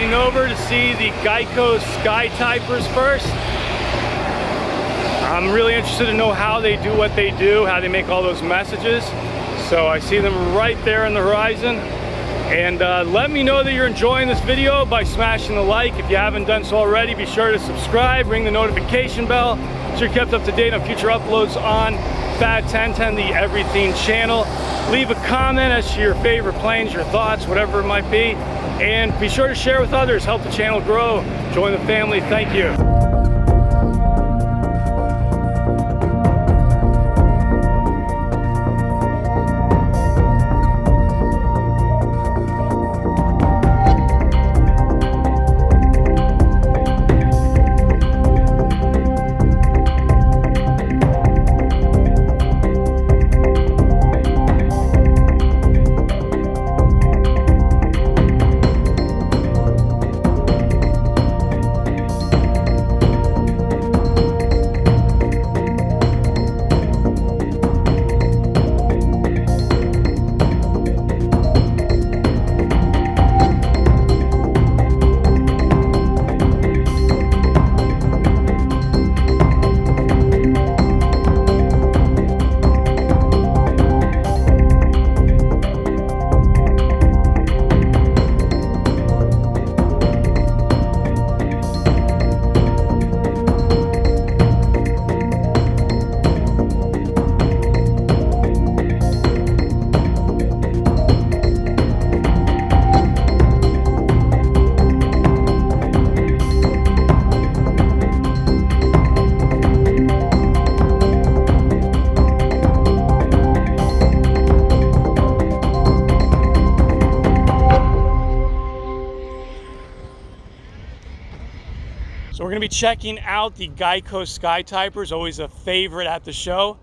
heading over to see the GEICO Skytypers first. I'm really interested to know how they do what they do, how they make all those messages. So I see them right there on the horizon. And let me know that you're enjoying this video by smashing the like. If you haven't done so already, be sure to subscribe, ring the notification bell, so you're kept up to date on future uploads on Fat 1010, the Everything channel. Leave a comment as to your favorite planes, your thoughts, whatever it might be. And be sure to share with others, help the channel grow. Join the family, thank you. So we're going to be checking out the GEICO Skytypers, always a favorite at the show.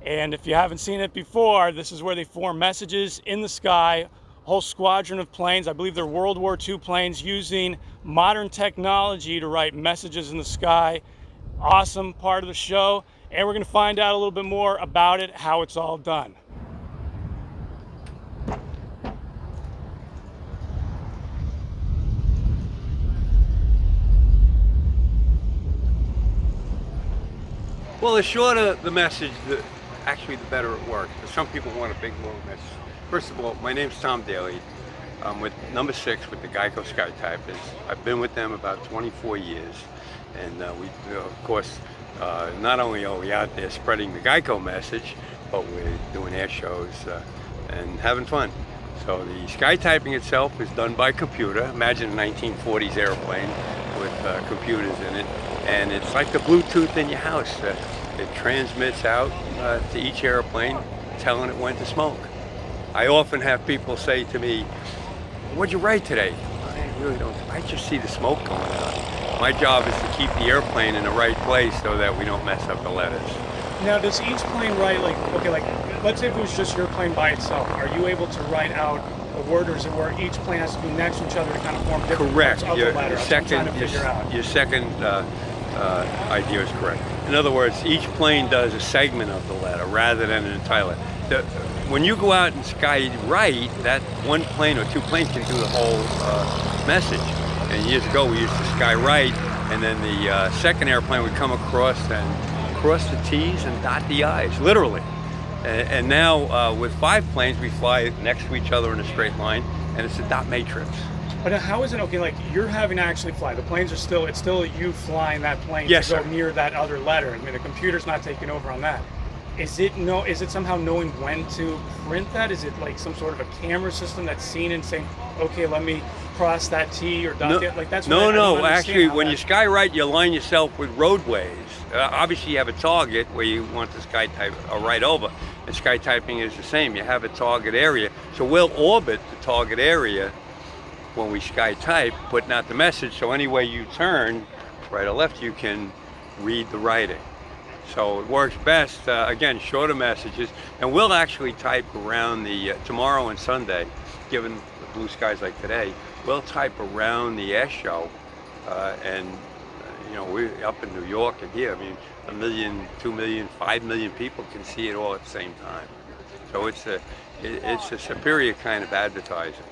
And if you haven't seen it before, this is where they form messages in the sky, a whole squadron of planes. I believe they're World War II planes using modern technology to write messages in the sky. Awesome part of the show. And we're going to find out a little bit more about it, how it's all done. Well, the shorter the message, actually the better it works. Some people want a big, long message. First of all, my name's Tom Daly. I'm with number 6 with the GEICO Skytypers. I've been with them about 24 years. And we, of course, not only are we out there spreading the GEICO message, but we're doing air shows and having fun. So the skytyping itself is done by computer. Imagine a 1940s airplane with computers in it. And it's like the Bluetooth in your house. It transmits out to each airplane, telling it when to smoke. I often have people say to me, "What'd you write today?" I really don't. I just see the smoke coming out. My job is to keep the airplane in the right place so that we don't mess up the letters. Now, does each plane write, like, okay, like, let's say if it was just your plane by itself, are you able to write out a word, or is it where each plane has to be next to each other to kind of form different parts of the letter? Your second idea is correct. In other words, each plane does a segment of the letter rather than an entire letter. When you go out and skywrite, that one plane or two planes can do the whole message. And years ago, we used to skywrite, and then the second airplane would come across and cross the T's and dot the I's, literally. And now with 5 planes, we fly next to each other in a straight line, and it's a dot matrix. But how is it, okay, like, you're having to actually fly, the planes are still, it's still you flying that plane yes, to go sir. Near that other letter. I mean, the computer's not taking over on that. Is it somehow knowing when to print that? Is it like some sort of a camera system that's seen and saying, okay, let me cross that T or dot it? Like, that's no, actually, when you skywrite, you align yourself with roadways. Obviously, you have a target where you want to skytype right over, and skytyping is the same. You have a target area, so we'll orbit the target area when we skytype, putting out the message, so any way you turn, right or left, you can read the writing. So it works best, again, shorter messages, and we'll actually type around the, tomorrow and Sunday, given the blue skies like today, we'll type around the air show, and you know, we're up in New York and here, I mean, 1 million, 2 million, 5 million people can see it all at the same time. So it's a superior kind of advertising.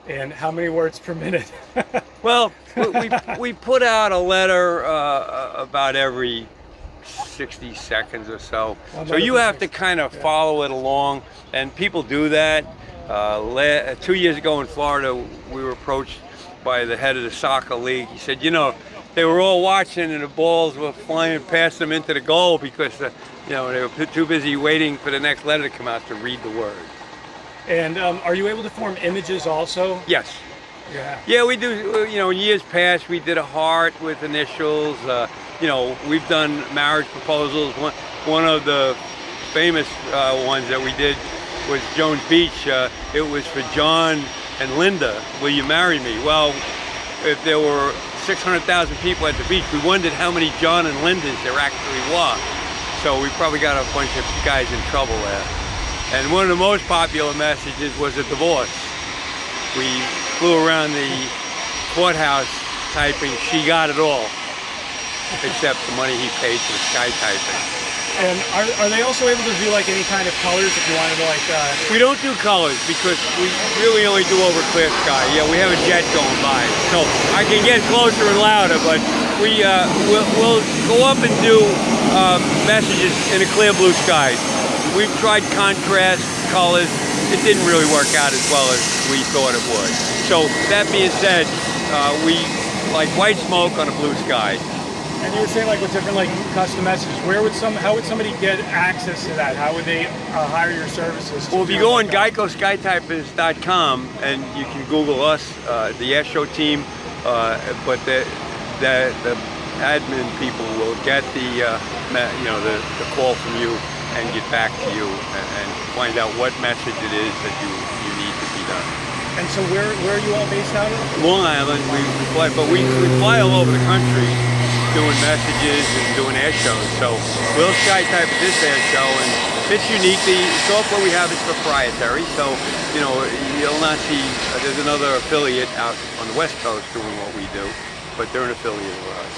And how many words per minute? Well, we put out a letter about every 60 seconds or so. So you have to kind of follow it along, and people do that. 2 years ago in Florida, we were approached by the head of the soccer league. He said, you know, they were all watching and the balls were flying past them into the goal because, you know, they were too busy waiting for the next letter to come out to read the word. And are you able to form images also? Yes. Yeah. Yeah, we do. You know, in years past, we did a heart with initials. You know, we've done marriage proposals. One of the famous ones that we did was Jones Beach. It was for John and Linda, will you marry me? Well, if there were 600,000 people at the beach, we wondered how many John and Lindas there actually were. So we probably got a bunch of guys in trouble there. And one of the most popular messages was a divorce. We flew around the courthouse typing, "She got it all," except the money he paid for the skytyping. And are they also able to do like any kind of colors if you wanted to like... We don't do colors because we really only do over clear sky. Yeah, we have a jet going by. So I can get closer and louder, but we'll go up and do messages in a clear blue sky. We've tried contrast colors. It didn't really work out as well as we thought it would. So that being said, we like white smoke on a blue sky. And you were saying like with different like custom messages, how would somebody get access to that? How would they hire your services? Well, if you go on GEICO Skytypers.com and you can Google us, the Air Show team, but the admin people will get the call from you and get back to you and find out what message it is that you need to be done. And so where are you all based out of? Long Island. We fly all over the country doing messages and doing air shows. So we'll skytype at this air show, and it's unique. The software we have is proprietary, so you know you'll not see. There's another affiliate out on the West Coast doing what we do, but they're an affiliate of us.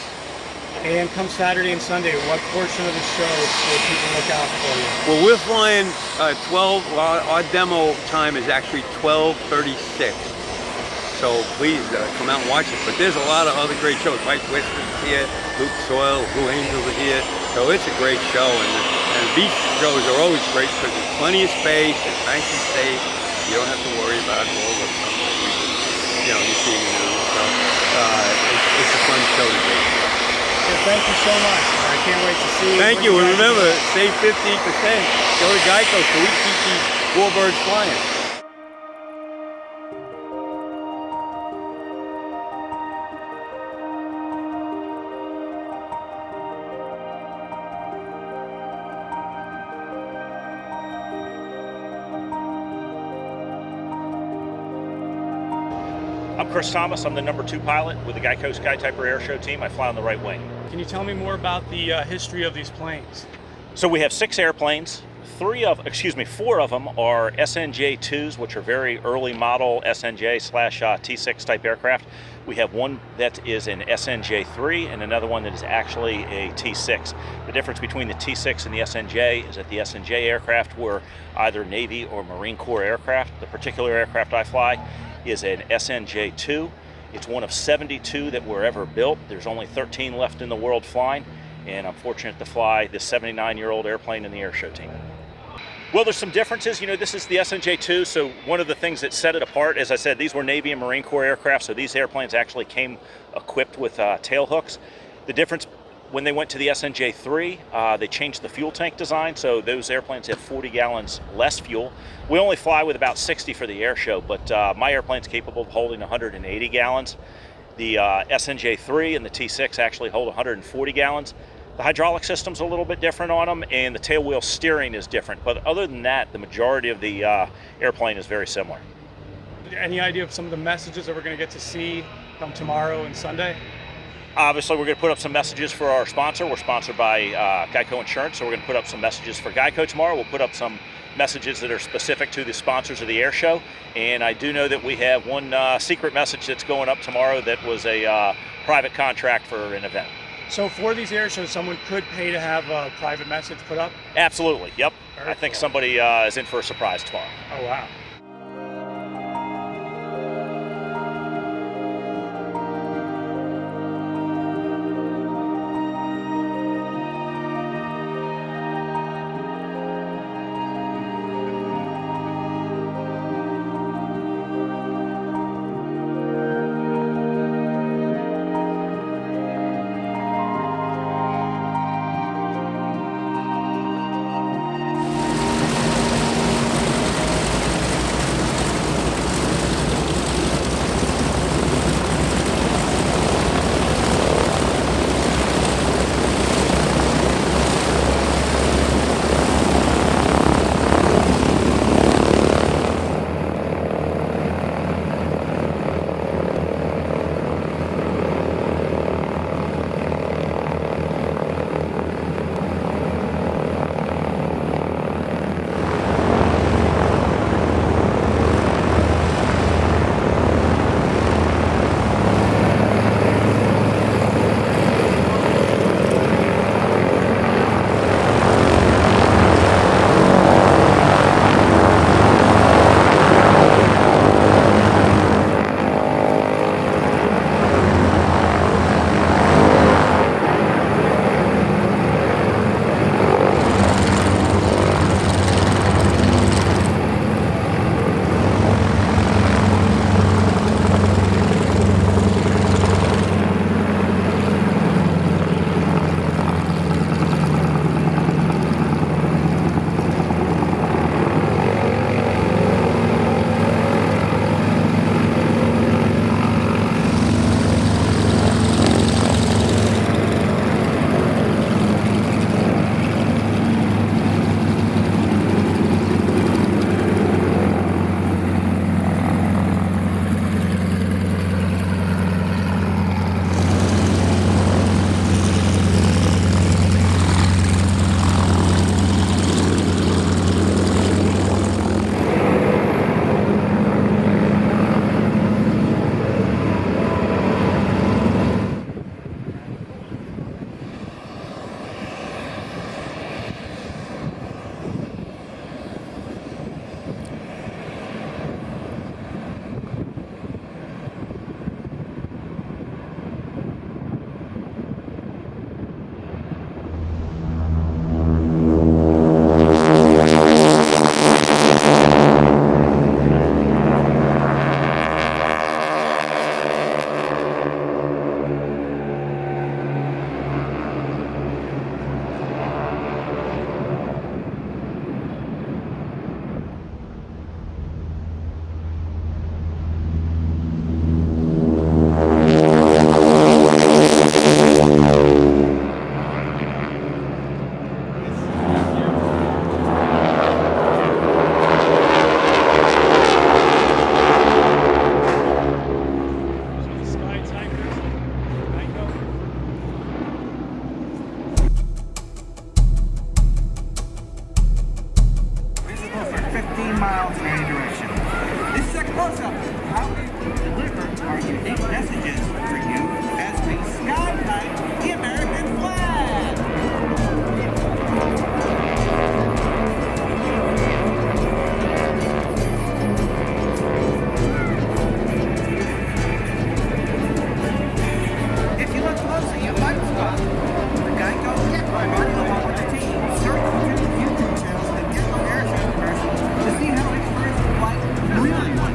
And come Saturday and Sunday, what portion of the show will people look out for you? Well, we're flying 12. Our demo time is actually 12:36. So please come out and watch it. But there's a lot of other great shows. Mike Wiskus is here, Luke Soil, Blue Angels are here. So it's a great show. And beach shows are always great because there's plenty of space, it's nice and safe. You don't have to worry about all the stuff that you see in the news. So it's a fun show to do. Well, thank you so much. I can't wait to see you. Thank you. And remember, save 15%. Go to GEICO so we keep these warbirds flying. I'm Chris Thomas. I'm the #2 pilot with the GEICO Skytyper Air Show team. I fly on the right wing. Can you tell me more about the history of these planes? So we have 6 airplanes. 4 of them are SNJ-2s, which are very early model SNJ/T-6 type aircraft. We have one that is an SNJ-3 and another one that is actually a T-6. The difference between the T-6 and the SNJ is that the SNJ aircraft were either Navy or Marine Corps aircraft. The particular aircraft I fly is an SNJ-2. It's one of 72 that were ever built. There's only 13 left in the world flying, and I'm fortunate to fly this 79-year-old airplane in the air show team. Well, there's some differences. You know, this is the SNJ-2, so one of the things that set it apart, as I said, these were Navy and Marine Corps aircraft, so these airplanes actually came equipped with tail hooks. The difference, when they went to the SNJ-3, they changed the fuel tank design, so those airplanes have 40 gallons less fuel. We only fly with about 60 for the air show, but my airplane's capable of holding 180 gallons. The SNJ-3 and the T-6 actually hold 140 gallons. The hydraulic system's a little bit different on them, and the tail wheel steering is different. But other than that, the majority of the airplane is very similar. Any idea of some of the messages that we're going to get to see come tomorrow and Sunday? Obviously, we're going to put up some messages for our sponsor. We're sponsored by GEICO Insurance, so we're going to put up some messages for GEICO tomorrow. We'll put up some messages that are specific to the sponsors of the air show. And I do know that we have one secret message that's going up tomorrow that was a private contract for an event. So for these air shows, someone could pay to have a private message put up? Absolutely, yep. Very I think cool. somebody is in for a surprise tomorrow. Oh, wow. unique messages for you as we skytype the American flag. If you look closely, you might spot the GEICO Get My Money along with the team. Search through the YouTube channels and GEICO Air Show commercials to see how a first flight really went.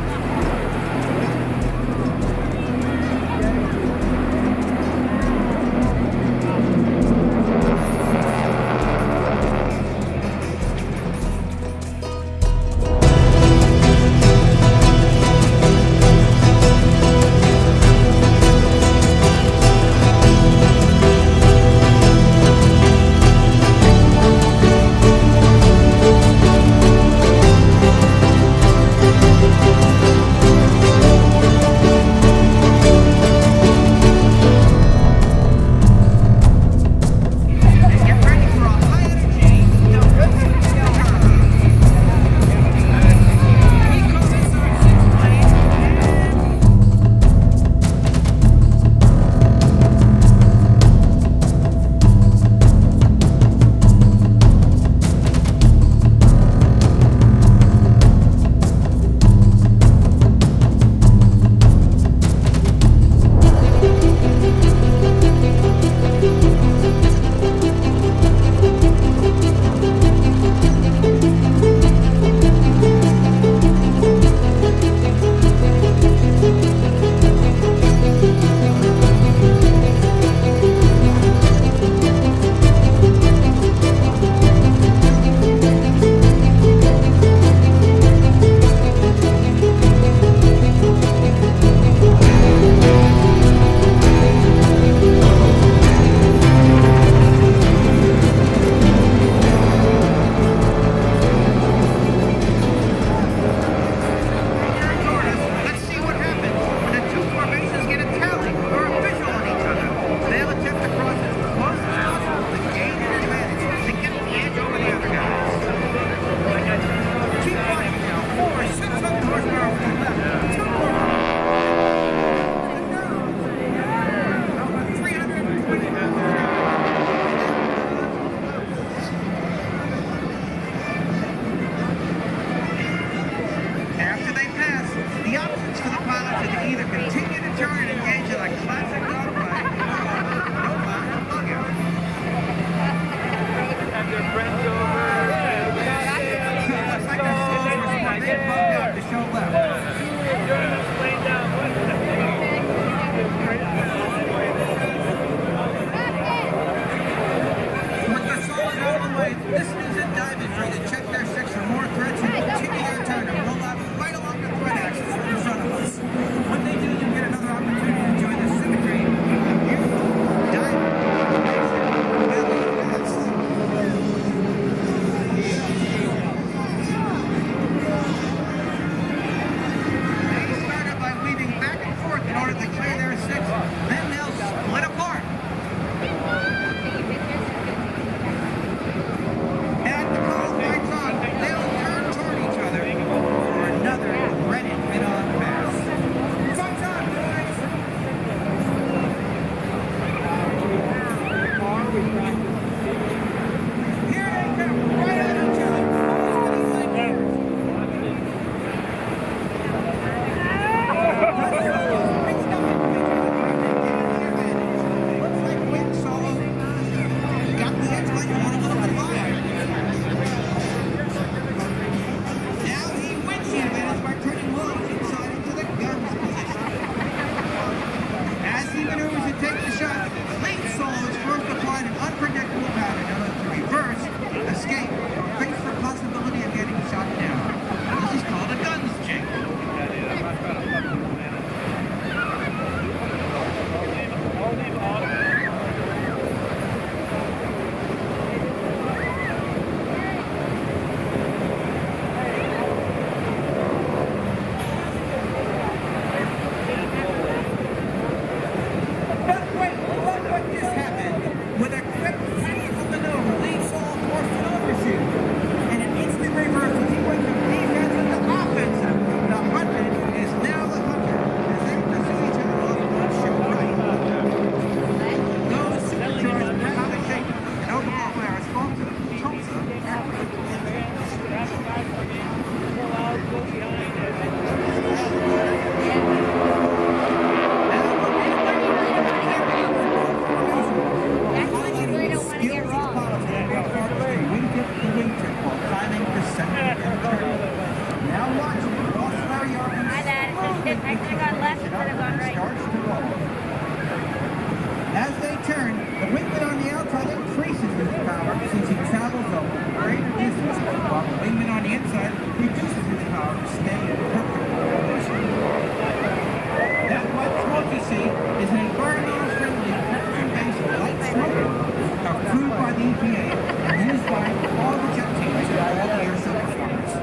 PA used by all the jet teams at all the air show performers.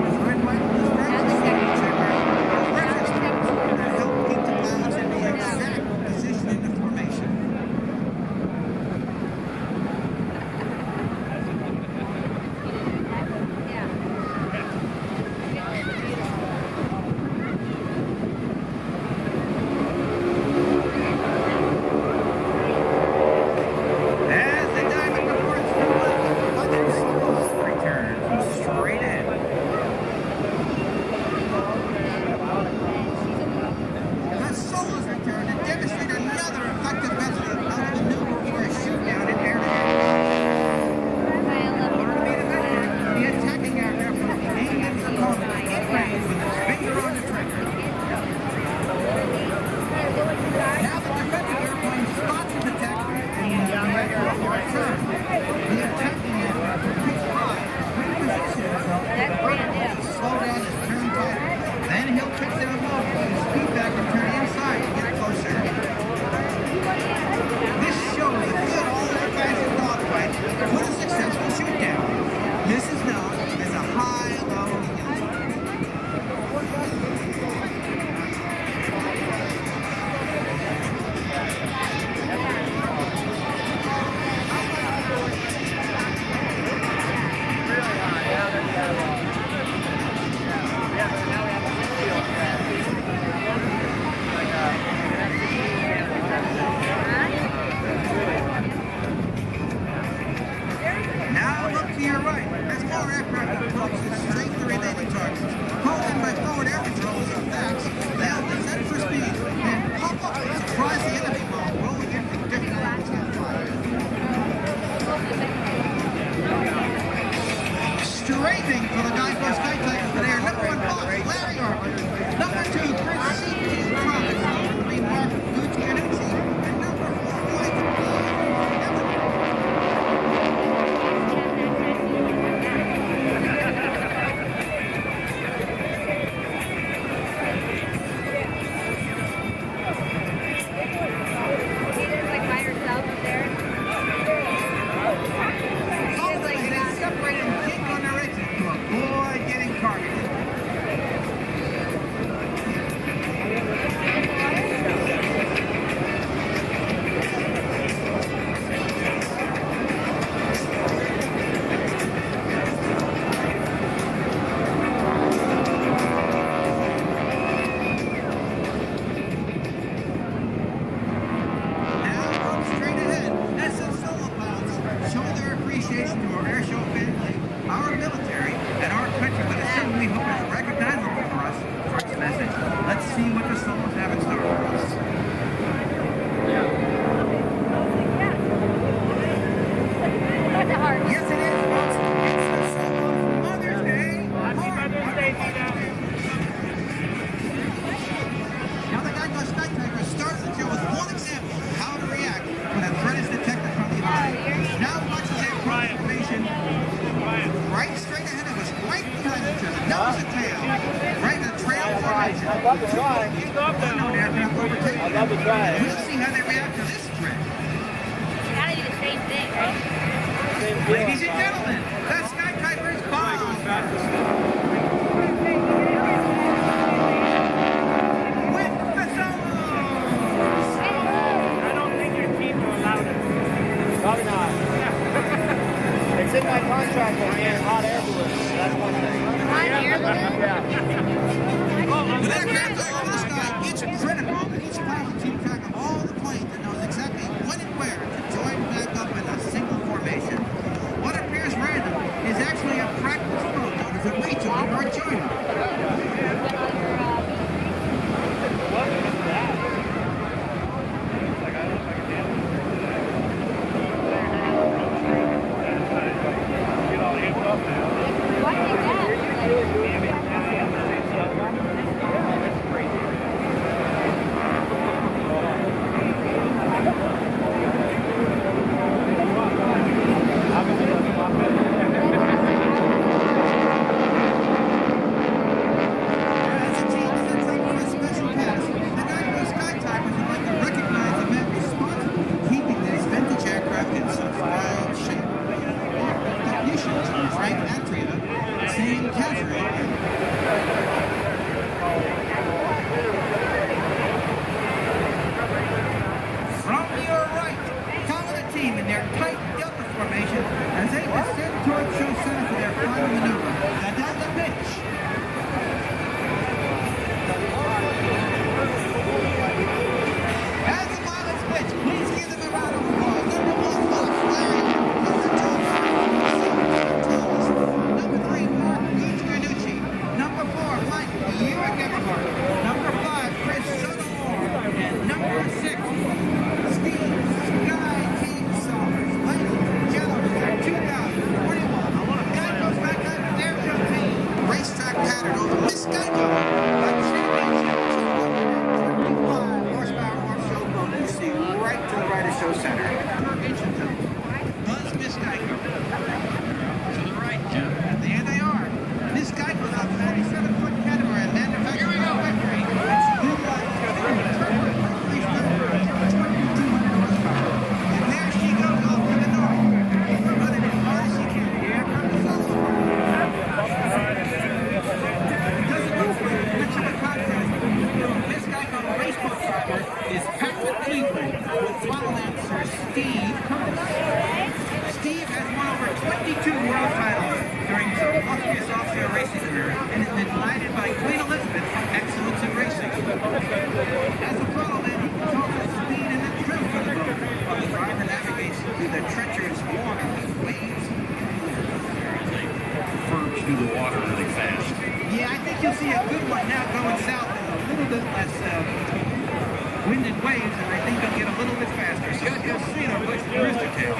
Designed by this practice flight checker, pressure strips that help keep the pilots in the exact position in the formation. As the diamond reports to the Fucci solo returns straight in. The solos return to demonstrate another effective method of the maneuver for a shoot-down in air-to-air. The attacking aircraft will be aiming at the opponent in range with its finger on the trigger. Now the defending airplane spots the attacker and the aircraft will return. The attacking aircraft will pitch high, reposition itself, slow down his turn tight. Then he'll pitch down low, his speed back and turn inside to get closer. This shows a good all-organized dogfight with a successful shoot-down. This is known as a high-low maneuver. Now look to your right as more aircraft approach the straight to related targets. Pulled in by forward air patrols and backs, they'll descend for speed and pop up and surprise the enemy while rolling in from different angles of fire. Strafing for the GEICO Skytypers today are number 1 boss, Larry Arthur, number 2, Chris C. Thomas, number 3, Mark Gucci, and number 4, Mike Evans. Ultimately, they separate and kick on their exit to avoid getting targeted. Now look straight ahead as some solo pilots show their appreciation to our air show family, our military, and our country with a symbol we hope is recognizable for us for its message. Let's see what the solos have in store for us. Yes, it is, folks. It's the solo Mother's Day. Happy Mother's Day, Now the GEICO Skytypers starts the show with one example of how to react when a threat is detected from behind. Now watch as they approach formation. Right straight ahead of us, right behind each other. Nose and tail. Right in the trail formation. I'd love to try. Unknown aircraft overtaking I'd love to try it. We'll see how they react to this threat. You gotta do the same thing, right? Ladies and gentlemen, the Skytypers bomb. With the solos. I don't think your team will allow it. Probably not. It's in my contract that we have hot air balloons. That's one thing. Hot air balloon? Yeah. With aircraft all over the sky, it's critical that each pilot keep track of all the planes and knows exactly when and where to join back up in a single formation. What appears random is actually a practice mode known as a reach wind and waves, and I think they'll get a little bit faster. Scott Casino puts the rooster tail.